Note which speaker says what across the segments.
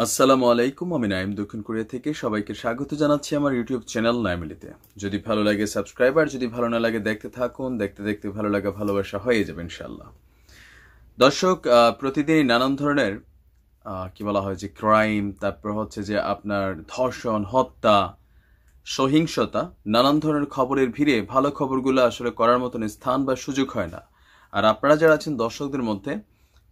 Speaker 1: আসসালামু আলাইকুম, আমি নাইম দক্ষিণ কোরিয়া থেকে সবাইকে স্বাগত জানাচ্ছি আমার ইউটিউব চ্যানেল নাইমিলিতে। যদি ভালো লাগে সাবস্ক্রাইব, আর যদি ভালো না লাগে দেখতে থাকুন। দেখতে দেখতে ভালো লাগা ভালোবাসা হয়ে যাবে ইনশাল্লাহ। দর্শক, প্রতিদিনই নানান ধরনের কি বলা হয় যে ক্রাইম, তারপর হচ্ছে যে আপনার ধর্ষণ, হত্যা, সহিংসতা, নানান ধরনের খবরের ভিড়ে ভালো খবরগুলো আসলে করার মতন স্থান বা সুযোগ হয় না। আর আপনারা যারা আছেন দর্শকদের মধ্যে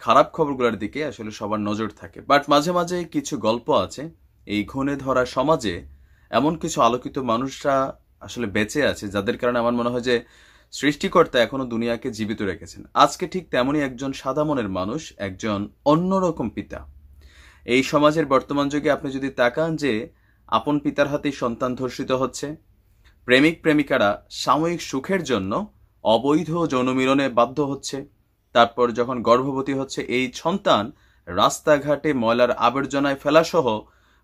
Speaker 1: খারাপ খবরগুলোর দিকে আসলে সবার নজর থাকে। বাট মাঝে মাঝে কিছু গল্প আছে, এই ঘুণে ধরা সমাজে এমন কিছু আলোকিত মানুষরা আসলে বেঁচে আছে, যাদের কারণে আমার মনে হয় যে সৃষ্টিকর্তা এখনো দুনিয়াকে জীবিত রেখেছেন। আজকে ঠিক তেমনই একজন সাদা মনের মানুষ, একজন অন্যরকম পিতা। এই সমাজের বর্তমান যুগে আপনি যদি তাকান যে আপন পিতার হাতেই সন্তান ধর্ষিত হচ্ছে, প্রেমিক প্রেমিকারা সাময়িক সুখের জন্য অবৈধ যৌন মিলনে বাধ্য হচ্ছে, তারপর যখন গর্ভবতী হচ্ছে এই সন্তান রাস্তাঘাটে ময়লার আবর্জনায় ফেলাসহ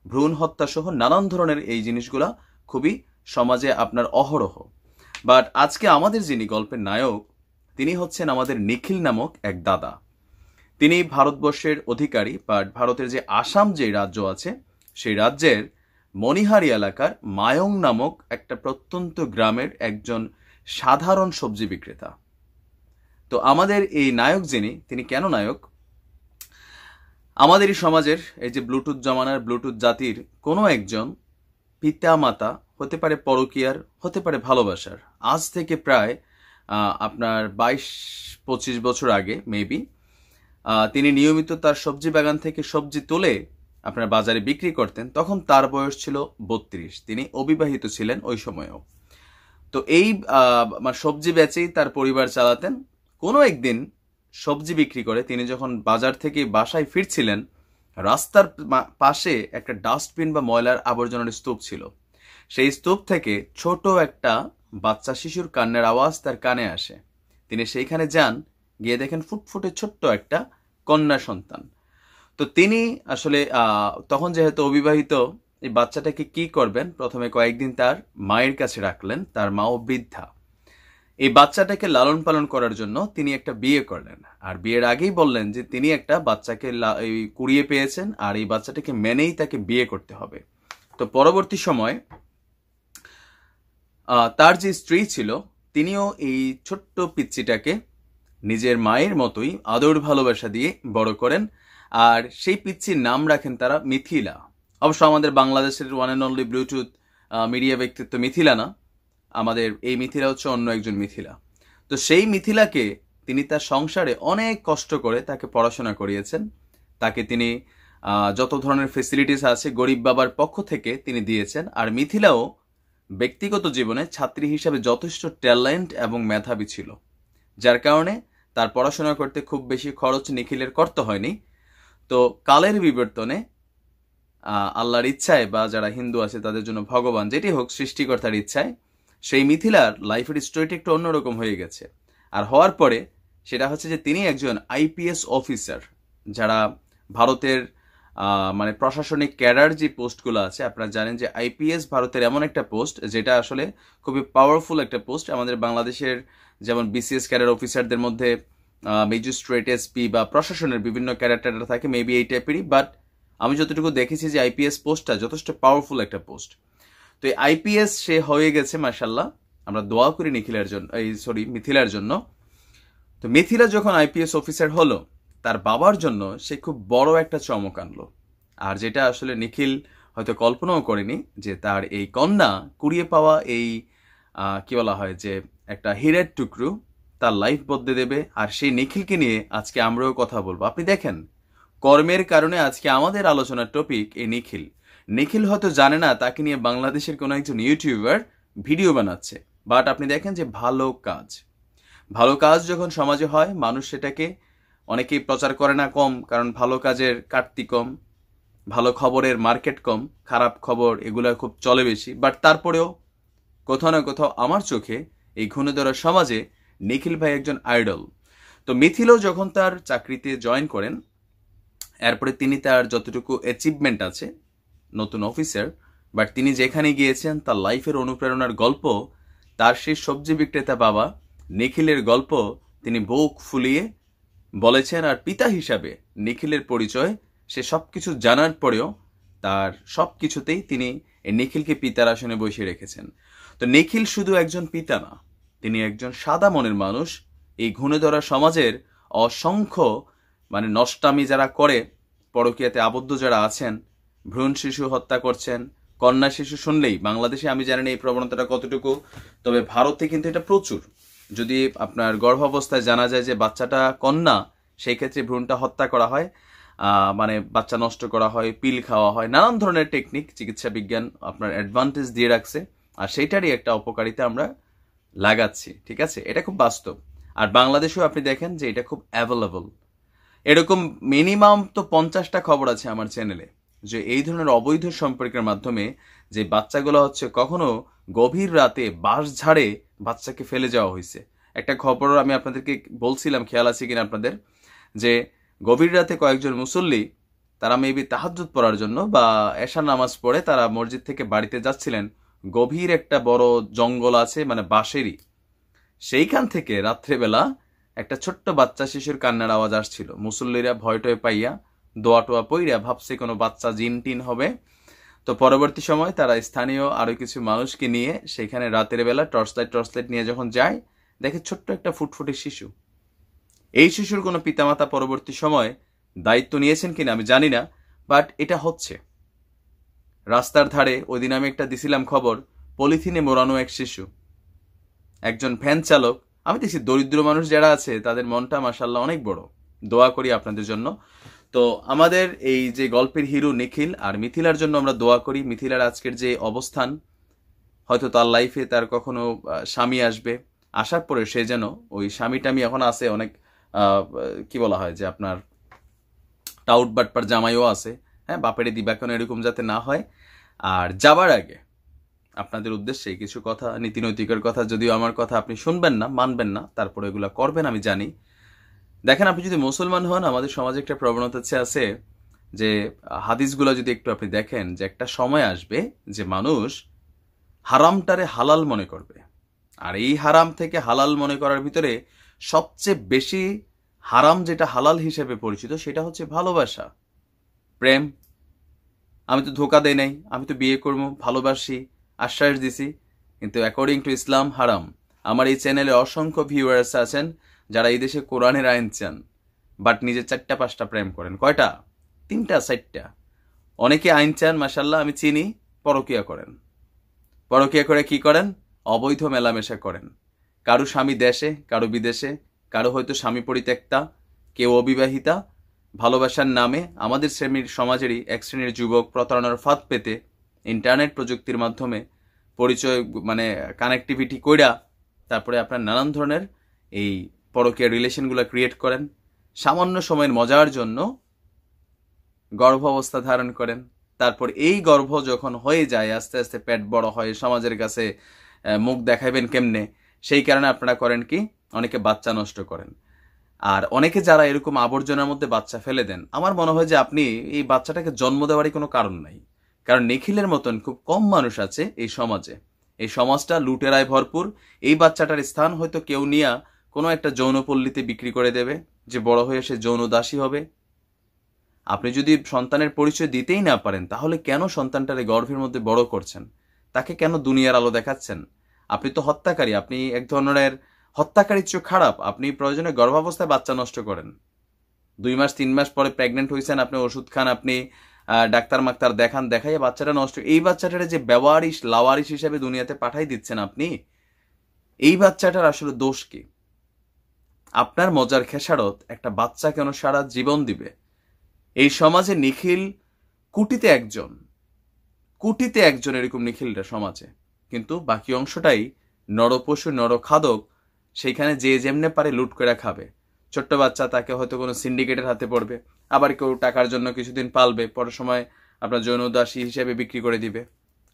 Speaker 1: ভ্রূণ হত্যা সহ নানান ধরনের এই জিনিসগুলা খুবই সমাজে আপনার অহরহ। বাট আজকে আমাদের যিনি গল্পের নায়ক, তিনি হচ্ছেন আমাদের নিখিল নামক এক দাদা। তিনি ভারতবর্ষের অধিকারী, বাট ভারতের যে আসাম যে রাজ্য আছে সেই রাজ্যের মণিহারি এলাকার মায়ং নামক একটা প্রত্যন্ত গ্রামের একজন সাধারণ সবজি বিক্রেতা। তো আমাদের এই নায়ক যিনি, তিনি কেন নায়ক? আমাদেরই সমাজের এই যে ব্লুটুথ জমানার ব্লুটুথ জাতির কোনো একজন পিতা মাতা, হতে পারে পরকীয়ার, হতে পারে ভালোবাসার, আজ থেকে প্রায় আপনার 22-25 বছর আগে মেবি তিনি নিয়মিত তার সবজি বাগান থেকে সবজি তুলে আপনার বাজারে বিক্রি করতেন। তখন তার বয়স ছিল 32, তিনি অবিবাহিত ছিলেন ওই সময়েও। তো এই সবজি বেচেই তার পরিবার চালাতেন। কোনো একদিন সবজি বিক্রি করে তিনি যখন বাজার থেকে বাসায় ফিরছিলেন, রাস্তার পাশে একটা ডাস্টবিন বা ময়লার আবর্জনার স্তূপ ছিল। সেই স্তূপ থেকে ছোট একটা বাচ্চা শিশুর কান্নার আওয়াজ তার কানে আসে। তিনি সেইখানে যান, গিয়ে দেখেন ফুটফুটে ছোট্ট একটা কন্যা সন্তান। তো তিনি আসলে তখন যেহেতু অবিবাহিত, এই বাচ্চাটাকে কি করবেন, প্রথমে কয়েকদিন তার মায়ের কাছে রাখলেন। তার মাও বৃদ্ধা। এই বাচ্চাটাকে লালন পালন করার জন্য তিনি একটা বিয়ে করলেন, আর বিয়ের আগেই বললেন যে তিনি একটা বাচ্চাকে কুড়িয়ে পেয়েছেন, আর এই বাচ্চাটাকে মেনেই তাকে বিয়ে করতে হবে। তো পরবর্তী সময় তার যে স্ত্রী ছিল, তিনিও এই ছোট্ট পিচ্চিটাকে নিজের মায়ের মতোই আদর ভালোবাসা দিয়ে বড় করেন। আর সেই পিচ্চির নাম রাখেন তারা মিথিলা। অবশ্য আমাদের বাংলাদেশের one and only Bluetooth media ব্যক্তিত্ব মিথিলা না, আমাদের এই মিথিলা হচ্ছে অন্য একজন মিথিলা। তো সেই মিথিলাকে তিনি তার সংসারে অনেক কষ্ট করে তাকে পড়াশোনা করিয়েছেন। তাকে তিনি যত ধরনের ফেসিলিটিস আছে গরিব বাবার পক্ষ থেকে তিনি দিয়েছেন। আর মিথিলাও ব্যক্তিগত জীবনে ছাত্রী হিসাবে যথেষ্ট ট্যালেন্ট এবং মেধাবী ছিল, যার কারণে তার পড়াশোনা করতে খুব বেশি খরচ নিখিলের করতে হয়নি। তো কালের বিবর্তনে আল্লাহর ইচ্ছায়, বা যারা হিন্দু আছে তাদের জন্য ভগবান, যেটি হোক সৃষ্টিকর্তার ইচ্ছায়, সেই মিথিলার লাইফের স্টোরিটা একটু অন্যরকম হয়ে গেছে। আর হওয়ার পরে সেটা হচ্ছে যে তিনি একজন আইপিএস অফিসার। যারা ভারতের প্রশাসনিক ক্যাডার যে পোস্টগুলো আছে, আপনারা জানেন যে আইপিএস ভারতের এমন একটা পোস্ট যেটা আসলে খুবই পাওয়ারফুল একটা পোস্ট। আমাদের বাংলাদেশের যেমন বিসিএস ক্যাডার অফিসারদের মধ্যে ম্যাজিস্ট্রেট, এসপি বা প্রশাসনের বিভিন্ন ক্যাডার থাকে, মেবি এই টাইপেরই। বাট আমি যতটুকু দেখেছি যে আইপিএস পোস্টটা যথেষ্ট পাওয়ারফুল একটা পোস্ট। তো এই আইপিএস সে হয়ে গেছে মাশাল্লাহ। আমরা দোয়া করি নিখিলের জন্য, মিথিলার জন্য। তো মিথিলা যখন আইপিএস অফিসার হলো, তার বাবার জন্য সে খুব বড় একটা চমক আনলো। আর যেটা আসলে নিখিল হয়তো কল্পনাও করেনি, যে তার এই কন্যা কুড়িয়ে পাওয়া এই কি বলা হয় যে একটা হীরের টুকরো তার লাইফ বদলে দেবে। আর সেই নিখিলকে নিয়ে আজকে আমরাও কথা বলবো। আপনি দেখেন, কর্মের কারণে আজকে আমাদের আলোচনার টপিক এই নিখিল। নিখিল হয়তো জানে না তাকে নিয়ে বাংলাদেশের কোনো একজন ইউটিউবার ভিডিও বানাচ্ছে। বাট আপনি দেখেন যে ভালো কাজ যখন সমাজে হয়, মানুষ সেটাকে অনেকেই প্রচার করে না, কম, কারণ ভালো কাজের কাটতি কম, ভালো খবরের মার্কেট কম, খারাপ খবর এগুলো খুব চলে বেশি। বাট তারপরেও কোথাও না কোথাও আমার চোখে এই ঘুণে ধরা সমাজে নিখিল ভাই একজন আইডল। তো মিথিলও যখন তার চাকরিতে জয়েন করেন, এরপরে তিনি তার যতটুকু অ্যাচিভমেন্ট আছে, নতুন অফিসার, বাট তিনি যেখানে গিয়েছেন তার লাইফের অনুপ্রেরণার গল্প, তার সেই সবজি বিক্রেতা বাবা নিখিলের গল্প তিনি বুক ফুলিয়ে বলেছেন। আর পিতা হিসাবে নিখিলের পরিচয় সে সব কিছু জানার পরেও তার সব কিছুতেই তিনি এই নিখিলকে পিতার আসনে বসিয়ে রেখেছেন। তো নিখিল শুধু একজন পিতা না, তিনি একজন সাদা মনের মানুষ। এই ঘুণে ধরা সমাজের অসংখ্য নষ্টামি যারা করে, পরকীয়াতে আবদ্ধ যারা আছেন, ভ্রূণ শিশু হত্যা করছেন, কন্যা শিশু শুনলেই, বাংলাদেশে আমি জানি না এই প্রবণতাটা কতটুকু, তবে ভারতে কিন্তু এটা প্রচুর। যদি আপনার গর্ভাবস্থায় জানা যায় যে বাচ্চাটা কন্যা, সেই ক্ষেত্রে ভ্রূণটা হত্যা করা হয়, বাচ্চা নষ্ট করা হয়, পিল খাওয়া হয়, নানান ধরনের টেকনিক চিকিৎসা বিজ্ঞান আপনার অ্যাডভান্টেজ দিয়ে রাখছে, আর সেইটারই একটা অপকারিতা আমরা লাগাচ্ছি। ঠিক আছে, এটা খুব বাস্তব। আর বাংলাদেশেও আপনি দেখেন যে এটা খুব অ্যাভেলেবল। এরকম মিনিমাম তো 50টা খবর আছে আমার চ্যানেলে, যে এই ধরনের অবৈধ সম্পর্কের মাধ্যমে যে বাচ্চাগুলো হচ্ছে, কখনো গভীর রাতে বাঁশ ঝাড়ে বাচ্চাকে ফেলে যাওয়া হয়েছে। একটা খবর আমি আপনাদেরকে বলছিলাম, খেয়াল আছে কিনা আপনাদের, যে গভীর রাতে কয়েকজন মুসল্লি, তারা মেবি তাহাজ্জুদ পড়ার জন্য বা এশার নামাজ পড়ে তারা মসজিদ থেকে বাড়িতে যাচ্ছিলেন। গভীর একটা বড় জঙ্গল আছে, বাঁশেরই, সেইখান থেকে রাত্রেবেলা একটা ছোট্ট বাচ্চা শিশুর কান্নার আওয়াজ আসছিল। মুসল্লিরা ভয় টয় পাইয়া দোয়া টোয়া পইরা ভাবছে কোনো বাচ্চা জিন টিন হবে। তো পরবর্তী সময় তারা স্থানীয় আরো কিছু মানুষকে নিয়ে সেখানে রাতের বেলা টর্চ লাইট নিয়ে যখন যায়, দেখে ছোট্ট একটা ফুটফুটে শিশু। এই শিশুর কোনো পিতামাতা পরবর্তী সময় দায়িত্ব নিয়েছেন কিনা আমি জানি না, বাট এটা হচ্ছে রাস্তার ধারে। ওই দিন আমি একটা দিছিলাম খবর, পলিথিনে মোড়ানো এক শিশু, একজন ভ্যান চালক। আমি দেখছি দরিদ্র মানুষ যারা আছে তাদের মনটা মাশাআল্লাহ অনেক বড়। দোয়া করি আপনাদের জন্য। তো আমাদের এই যে গল্পের হিরো নিখিল আর মিথিলার জন্য আমরা দোয়া করি। মিথিলার আজকের যে অবস্থান, হয়তো তার লাইফে তার কখনো স্বামী আসবে, আসার পরে সে যেন ওই স্বামীটামি এখন আছে অনেক, কি বলা হয় যে আপনার টাউট বাটপার জামাইও আছে, হ্যাঁ, বাপেরে দিবা কেন, এরকম যাতে না হয়। আর যাবার আগে আপনাদের উদ্দেশ্যে কিছু কথা, নীতি নৈতিকের কথা, যদিও আমার কথা আপনি শুনবেন না, মানবেন না, তারপরে এগুলো করবেন আমি জানি। দেখেন, আপনি যদি মুসলমান হন, আমাদের সমাজে একটা প্রবণতা আছে যে হাদিসগুলো যদি একটু আপনি দেখেন, যে একটা সময় আসবে যে মানুষ হারামটারে হালাল মনে করবে। আর এই হারাম থেকে হালাল মনে করার ভিতরে সবচেয়ে বেশি হারাম যেটা হালাল হিসেবে পরিচিত, সেটা হচ্ছে ভালোবাসা, প্রেম। আমি তো ধোকা দেই নাই, আমি তো বিয়ে করবো, ভালোবাসি, আশ্বাস দিছি, কিন্তু অ্যাকর্ডিং টু ইসলাম হারাম। আমার এই চ্যানেলে অসংখ্য ভিউয়ার্স আছেন যারা এই দেশে কোরআনের আইন চান, বাট নিজে 4টা-5টা প্রেম করেন। কয়টা? 3টা-4টা। অনেকে আইন চান, মাশাল্লাহ আমি চিনি, পরকিয়া করেন। পরকিয়া করে কি করেন? অবৈধ মেলামেশা করেন। কারো স্বামী দেশে, কারো বিদেশে, কারো হয়তো স্বামী পরিত্যক্তা, কেউ অবিবাহিতা। ভালোবাসার নামে আমাদের শ্রেণীর সমাজেরই এক শ্রেণীর যুবক প্রতারণার ফাঁদ পেতে ইন্টারনেট প্রযুক্তির মাধ্যমে পরিচয়, কানেক্টিভিটি কইরা তারপরে আপনার নানান ধরনের এই পরকীয়া রিলেশনগুলো ক্রিয়েট করেন। সামান্য সময়ের মজার জন্য গর্ভ অবস্থা ধারণ করেন। তারপর এই গর্ভ যখন হয়ে যায়, আস্তে আস্তে পেট বড় হয়, সমাজের কাছে মুখ দেখাইবেন কেমনে, সেই কারণে আপনারা করেন কি, অনেকে বাচ্চা নষ্ট করেন। আর অনেকে যারা এরকম আবর্জনার মধ্যে বাচ্চা ফেলে দেন, আমার মনে হয় যে আপনি এই বাচ্চাটাকে জন্ম দেওয়ারই কোনো কারণ নাই। কারণ নিখিলের মতন খুব কম মানুষ আছে এই সমাজে। এই সমাজটা লুটেরায় ভরপুর। এই বাচ্চাটার স্থান হয়তো কেউ নিয়ে কোনো একটা যৌনপল্লীতে বিক্রি করে দেবে, যে বড় হয়ে সে যৌন দাসী হবে। আপনি যদি সন্তানের পরিচয় দিতেই না পারেন, তাহলে কেন সন্তানটারে গর্ভের মধ্যে বড় করছেন? তাকে কেন দুনিয়ার আলো দেখাচ্ছেন? আপনি তো হত্যাকারী, আপনি এক ধরনের হত্যাকারীর চেয়ে খারাপ। আপনি প্রয়োজনে গর্ভাবস্থায় বাচ্চা নষ্ট করেন, 2 মাস 3 মাস পরে প্রেগনেন্ট হয়েছেন, আপনি ওষুধ খান, আপনি ডাক্তার মাক্তার দেখান, দেখাইয়া বাচ্চাটা নষ্ট। এই বাচ্চাটারে যে বেওয়ারিশ লাওয়ারিশ হিসেবে দুনিয়াতে পাঠাই দিচ্ছেন আপনি, এই বাচ্চাটার আসলে দোষ কি? আপনার মজার খেসারত একটা বাচ্চা কেন সারা জীবন দিবে? এই সমাজে নিখিল কোটিতে একজন এরকম নিখিলটা সমাজে, কিন্তু বাকি অংশটাই নরপশু, নরখাদক। সেইখানে যে যেমনে পারে লুট করে খাবে। ছোট্ট বাচ্চা, তাকে হয়তো কোনো সিন্ডিকেটের হাতে পড়বে, আবার কেউ টাকার জন্য কিছুদিন পালবে, পরের সময় আপনার যৌনদাসী হিসেবে বিক্রি করে দিবে,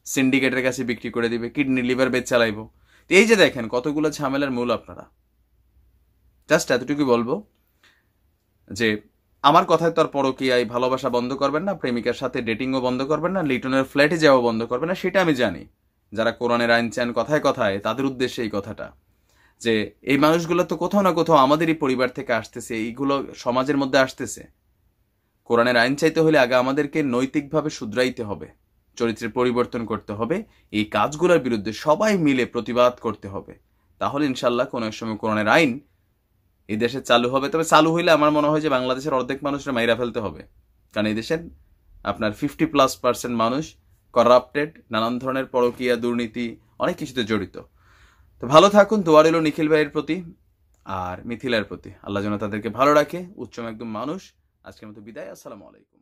Speaker 1: সিন্ডিকেটের কাছে বিক্রি করে দিবে, কিডনি লিভার বেচ চালাইব। এই যে দেখেন কতগুলো ঝামেলার মূল আপনারা। জাস্ট এতটুকু বলবো যে আমার কথায় তো আর পরকীয়ায় ভালোবাসা বন্ধ করবেন না, প্রেমিকার সাথে ডেটিংও বন্ধ করবেন না, লিটনের ফ্ল্যাটে যাওয়া বন্ধ করবেন না, সেটা আমি জানি। যারা কোরআনের আইন চান কথায় কথায়, তাদের উদ্দেশ্যে এই কথাটা, যে এই মানুষগুলো তো কোথাও না কোথাও আমাদেরই পরিবার থেকে আসতেছে, এইগুলো সমাজের মধ্যে আসতেছে। কোরআনের আইন চাইতে হলে আগে আমাদেরকে নৈতিকভাবে শুধরাইতে হবে, চরিত্রের পরিবর্তন করতে হবে, এই কাজগুলোর বিরুদ্ধে সবাই মিলে প্রতিবাদ করতে হবে। তাহলে ইনশাল্লাহ কোনো এক সময় কোরআনের আইন এই দেশে চালু হবে। তবে চালু হইলে আমার মনে হয় যে বাংলাদেশের অর্ধেক মানুষরা মাইরা ফেলতে হবে, কারণ এই দেশের আপনার 50+% মানুষ করাপ্টেড, নানান ধরনের পরকীয়া, দুর্নীতি, অনেক কিছুতে জড়িত। তো ভালো থাকুন, দোয়া রইল নিখিল ভাইয়ের প্রতি আর মিথিলার প্রতি। আল্লাহ যেন তাদেরকে ভালো রাখে, উচ্চম একদম মানুষ। আজকের মতো বিদায়, আসসালামু আলাইকুম।